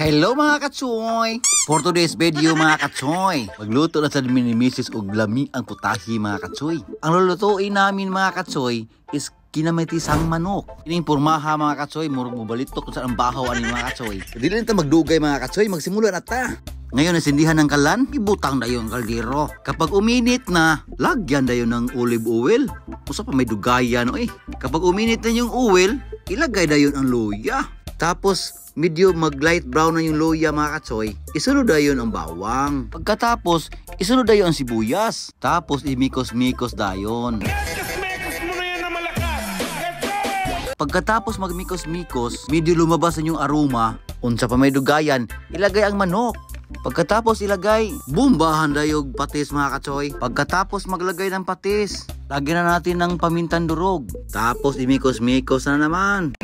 Hello mga katsoy! For today's video mga katsoy, magluto na sa ni Mrs. og lami ang putahe mga katsoy. Ang lulutuin namin mga katsoy is kinamitisang manok. Ining pormaha mga katsoy, murag mubalitok sa ang bahaw ani mga katsoy. Dili na ta magdugay mga katsoy, magsimula na ta. Ngayon nasindihan ng kalan, ibutang dayon kaldero. Kapag uminit na, lagyan dayon ng olive oil. Usa pa may dugayan Kapag uminit na yung oil, ilagay dayon ang luya. Tapos medyo mag-light brown na yung luya mga katsoy, isunod dayon ang bawang. Pagkatapos, isunod dayon ang sibuyas. Tapos imikos-mikos dayon. Pagkatapos magmikos-mikos, medyo lumabas na yung aroma. Unsa pa may dugayan, ilagay ang manok. Pagkatapos ilagay, bumbahan dayog patis mga katsoy. Pagkatapos maglagay ng patis, lagyan na natin ng pamintang durog. Tapos imikos-mikos na naman.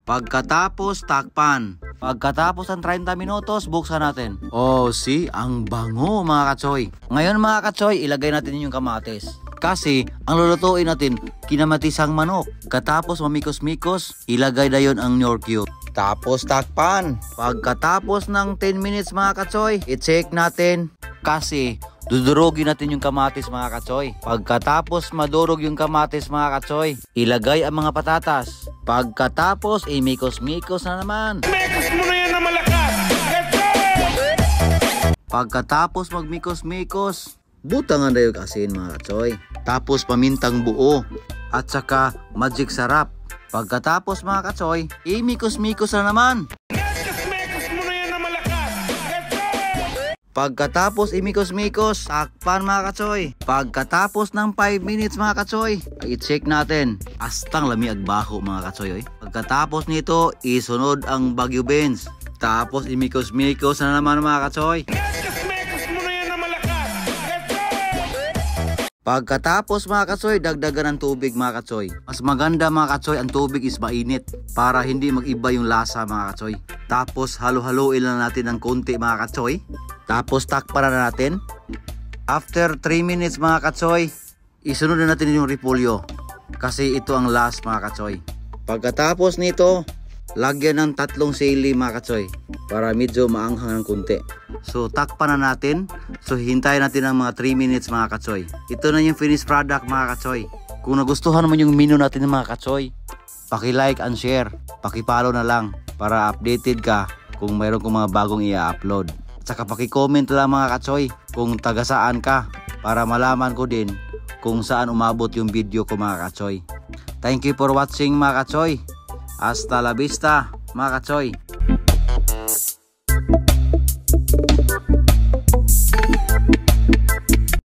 Pagkatapos takpan. Pagkatapos ng 30 minutos, buksan natin. Oh, see? Ang bango mga katsoy. Ngayon mga katsoy, ilagay natin yung kamatis. Kasi, ang lulutuin natin, kinamatisang manok. Katapos mamikos-mikos, ilagay dayon ang Knorr cube. Tapos takpan. Pagkatapos ng 10 minutes mga katsoy, i-check natin. Kasi, dudurogin natin yung kamatis mga katsoy. Pagkatapos madurog yung kamatis mga katsoy, ilagay ang mga patatas. Pagkatapos, imikos-mikos na naman. Mikos mo na yan na malakas! Pagkatapos magmikos-mikos, butangan dayo asin mga katsoy. Tapos pamintang buo at saka magic sarap. Pagkatapos mga katsoy, imikos-mikos na naman. Pagkatapos imikos-mikos, takpan mga katsoy. Pagkatapos ng 5 minutes mga katsoy, i-check natin. Astang lami agbaho mga katsoy. Pagkatapos nito, isunod ang Baguio beans. Tapos imikos-mikos na naman mga katsoy. Pagkatapos mga katsoy, dagdagan ng tubig mga katsoy. Mas maganda mga katsoy, ang tubig is mainit para hindi mag-iba yung lasa mga katsoy. Tapos halo-haloin lang natin ng konti mga katsoy. Tapos takpan na natin. After 3 minutes mga katsoy, isunod na natin yung repolyo. Kasi ito ang last mga katsoy. Pagkatapos nito, lagyan ng 3 sili mga katsoy para medyo maanghang ng konti. So takpan na natin. So hintayin natin ng mga 3 minutes mga katsoy. Ito na yung finished product mga katsoy. Kung nagustuhan mo yung menu natin mga katsoy, paki-like and share. Paki-follow na lang para updated ka kung mayroon kong mga bagong i-upload. At saka paki-comment lang mga katsoy kung taga saan ka para malaman ko din kung saan umabot yung video ko mga katsoy. Thank you for watching mga katsoy. Hasta la vista mga katsoy.